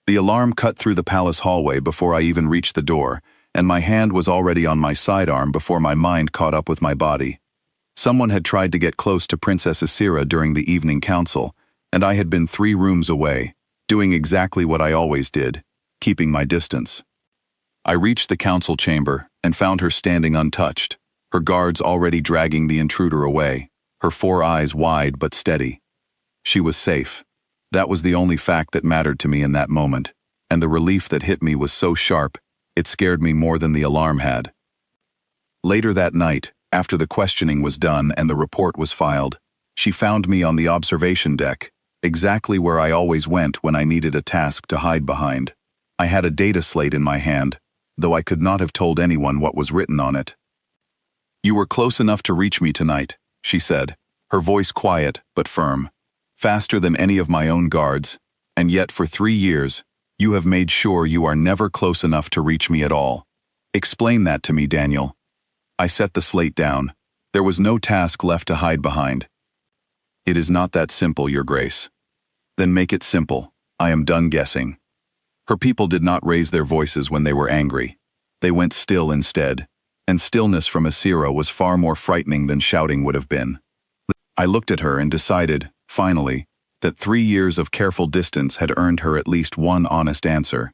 The alarm cut through the palace hallway before I even reached the door, and my hand was already on my sidearm before my mind caught up with my body. Someone had tried to get close to Princess Isira during the evening council, and I had been 3 rooms away, doing exactly what I always did, keeping my distance. I reached the council chamber and found her standing untouched, her guards already dragging the intruder away, her 4 eyes wide but steady. She was safe. That was the only fact that mattered to me in that moment, and the relief that hit me was so sharp, it scared me more than the alarm had. Later that night, after the questioning was done and the report was filed, she found me on the observation deck, exactly where I always went when I needed a task to hide behind. I had a data slate in my hand, though I could not have told anyone what was written on it. "You were close enough to reach me tonight," she said, her voice quiet but firm. "Faster than any of my own guards, and yet for 3 years, you have made sure you are never close enough to reach me at all. Explain that to me, Daniel." I set the slate down. There was no task left to hide behind. "It is not that simple, Your Grace." "Then make it simple. I am done guessing." Her people did not raise their voices when they were angry. They went still instead, and stillness from Isira was far more frightening than shouting would have been. I looked at her and decided, finally, that 3 years of careful distance had earned her at least one honest answer.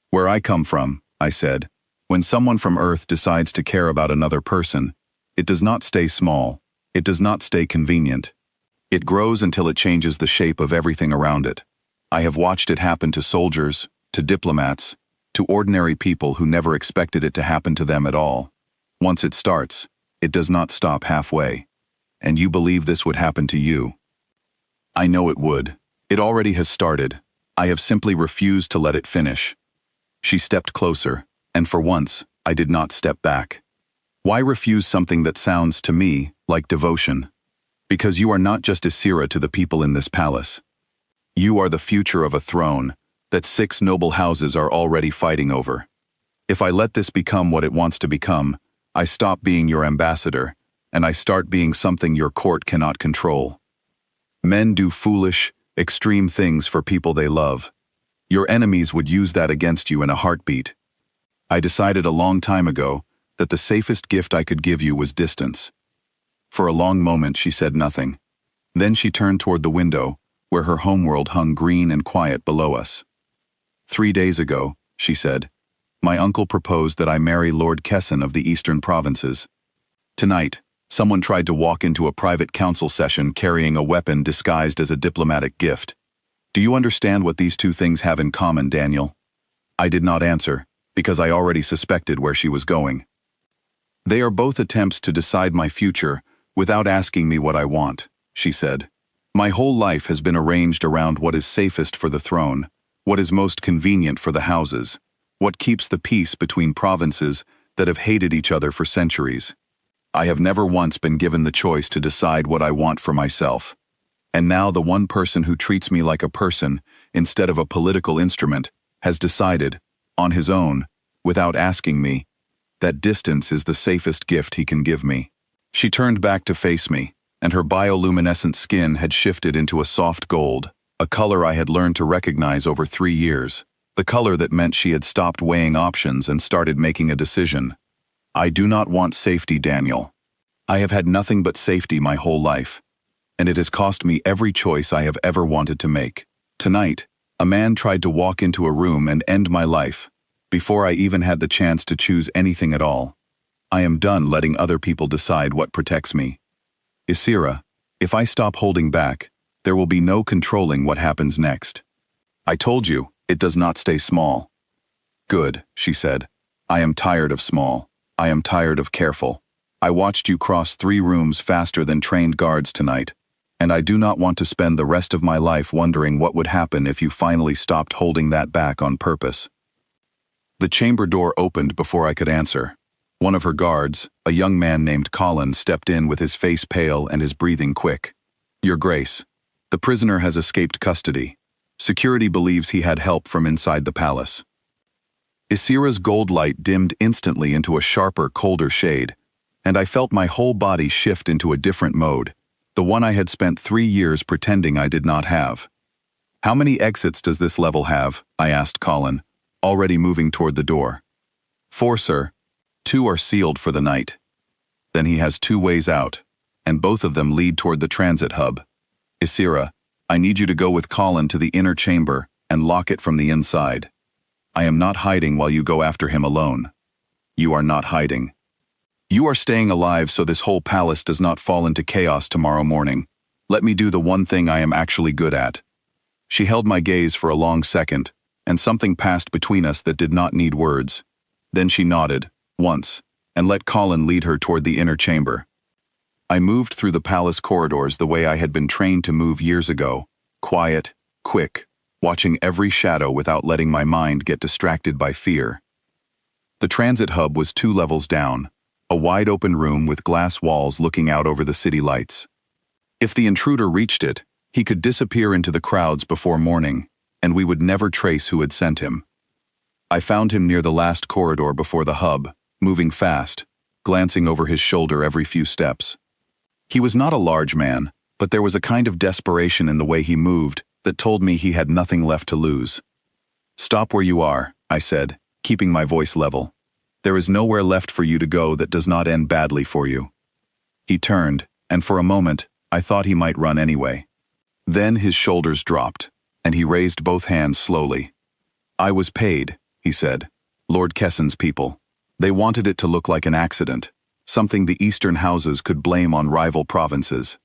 "Where I come from," I said, "when someone from Earth decides to care about another person, it does not stay small, it does not stay convenient. It grows until it changes the shape of everything around it. I have watched it happen to soldiers, to diplomats, to ordinary people who never expected it to happen to them at all. Once it starts, it does not stop halfway. And you believe this would happen to you." "I know it would. It already has started. I have simply refused to let it finish." She stepped closer, and for once, I did not step back. "Why refuse something that sounds, to me, like devotion? Because you are not just Isira to the people in this palace. You are the future of a throne that 6 noble houses are already fighting over. If I let this become what it wants to become, I stop being your ambassador, and I start being something your court cannot control. Men do foolish, extreme things for people they love. Your enemies would use that against you in a heartbeat. I decided a long time ago that the safest gift I could give you was distance." For a long moment she said nothing. Then she turned toward the window, where her homeworld hung green and quiet below us. "3 days ago," she said, "my uncle proposed that I marry Lord Kesson of the Eastern Provinces. Tonight, someone tried to walk into a private council session carrying a weapon disguised as a diplomatic gift. Do you understand what these 2 things have in common, Daniel?" I did not answer, because I already suspected where she was going. "They are both attempts to decide my future without asking me what I want," she said. "My whole life has been arranged around what is safest for the throne, what is most convenient for the houses, what keeps the peace between provinces that have hated each other for centuries. I have never once been given the choice to decide what I want for myself. And now the one person who treats me like a person, instead of a political instrument, has decided, on his own, without asking me, that distance is the safest gift he can give me." She turned back to face me, and her bioluminescent skin had shifted into a soft gold, a color I had learned to recognize over 3 years, the color that meant she had stopped weighing options and started making a decision. "I do not want safety, Daniel. I have had nothing but safety my whole life, and it has cost me every choice I have ever wanted to make. Tonight, a man tried to walk into a room and end my life, before I even had the chance to choose anything at all. I am done letting other people decide what protects me. Isira, if I stop holding back, there will be no controlling what happens next. I told you, it does not stay small." "Good," she said. "I am tired of small. I am tired of careful. I watched you cross 3 rooms faster than trained guards tonight, and I do not want to spend the rest of my life wondering what would happen if you finally stopped holding that back on purpose." The chamber door opened before I could answer. One of her guards, a young man named Colin, stepped in with his face pale and his breathing quick. "Your Grace, the prisoner has escaped custody. Security believes he had help from inside the palace." Isira's gold light dimmed instantly into a sharper, colder shade, and I felt my whole body shift into a different mode, the one I had spent 3 years pretending I did not have. How many exits does this level have? I asked Colin, already moving toward the door. 4, sir. 2 are sealed for the night. Then he has 2 ways out, and both of them lead toward the transit hub. Isira, I need you to go with Colin to the inner chamber and lock it from the inside. I am not hiding while you go after him alone. You are not hiding. You are staying alive so this whole palace does not fall into chaos tomorrow morning. Let me do the one thing I am actually good at. She held my gaze for a long second, and something passed between us that did not need words. Then she nodded, once, and let Colin lead her toward the inner chamber. I moved through the palace corridors the way I had been trained to move years ago, quiet, quick, watching every shadow without letting my mind get distracted by fear. The transit hub was 2 levels down, a wide-open room with glass walls looking out over the city lights. If the intruder reached it, he could disappear into the crowds before morning, and we would never trace who had sent him. I found him near the last corridor before the hub, moving fast, glancing over his shoulder every few steps. He was not a large man, but there was a kind of desperation in the way he moved that told me he had nothing left to lose. Stop where you are, I said, keeping my voice level. There is nowhere left for you to go that does not end badly for you. He turned, and for a moment, I thought he might run anyway. Then his shoulders dropped, and he raised both hands slowly. I was paid, he said. Lord Kessen's people. They wanted it to look like an accident, something the eastern houses could blame on rival provinces.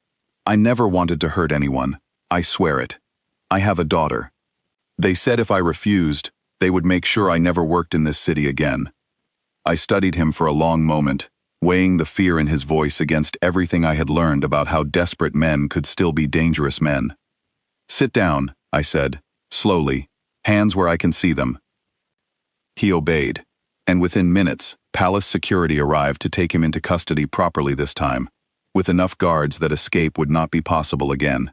I never wanted to hurt anyone, I swear it. I have a daughter. They said if I refused, they would make sure I never worked in this city again. I studied him for a long moment, weighing the fear in his voice against everything I had learned about how desperate men could still be dangerous men. Sit down, I said, slowly, hands where I can see them. He obeyed, and within minutes, palace security arrived to take him into custody properly this time, with enough guards that escape would not be possible again.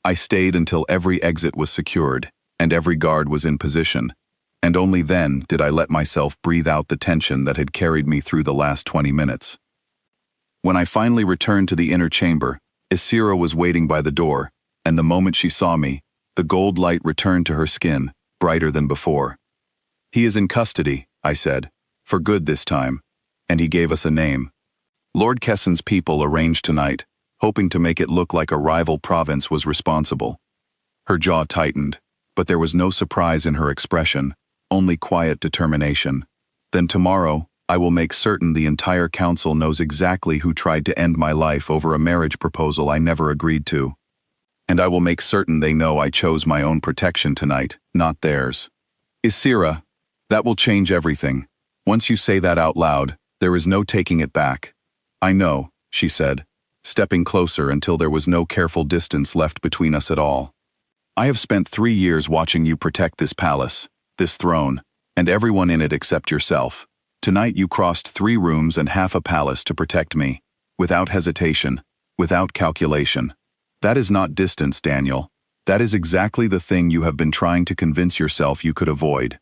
I stayed until every exit was secured, and every guard was in position, and only then did I let myself breathe out the tension that had carried me through the last 20 minutes. When I finally returned to the inner chamber, Isira was waiting by the door, and the moment she saw me, the gold light returned to her skin, brighter than before. He is in custody, I said, for good this time, and he gave us a name. Lord Kessen's people arranged tonight, hoping to make it look like a rival province was responsible. Her jaw tightened, but there was no surprise in her expression, only quiet determination. Then tomorrow, I will make certain the entire council knows exactly who tried to end my life over a marriage proposal I never agreed to. And I will make certain they know I chose my own protection tonight, not theirs. Isira, that will change everything. Once you say that out loud, there is no taking it back. I know, she said, stepping closer until there was no careful distance left between us at all. I have spent 3 years watching you protect this palace, this throne, and everyone in it except yourself. Tonight you crossed 3 rooms and half a palace to protect me, without hesitation, without calculation. That is not distance, Daniel. That is exactly the thing you have been trying to convince yourself you could avoid.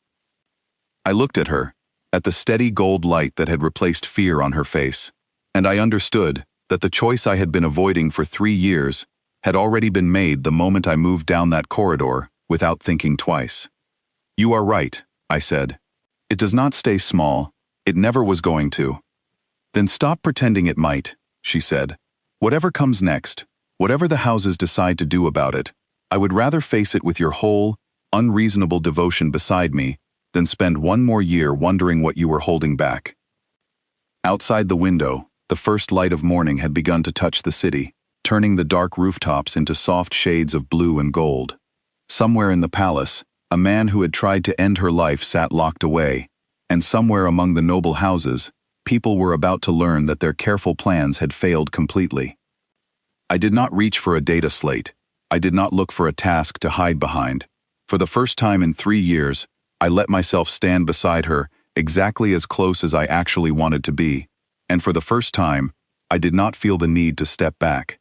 I looked at her, at the steady gold light that had replaced fear on her face, and I understood that the choice I had been avoiding for 3 years had already been made the moment I moved down that corridor without thinking twice. You are right, I said. It does not stay small. It never was going to. Then stop pretending it might, she said. Whatever comes next, whatever the houses decide to do about it, I would rather face it with your whole, unreasonable devotion beside me than spend 1 more year wondering what you were holding back. Outside the window, the first light of morning had begun to touch the city, turning the dark rooftops into soft shades of blue and gold. Somewhere in the palace, a man who had tried to end her life sat locked away, and somewhere among the noble houses, people were about to learn that their careful plans had failed completely. I did not reach for a data slate. I did not look for a task to hide behind. For the first time in 3 years, I let myself stand beside her exactly as close as I actually wanted to be, and for the first time, I did not feel the need to step back.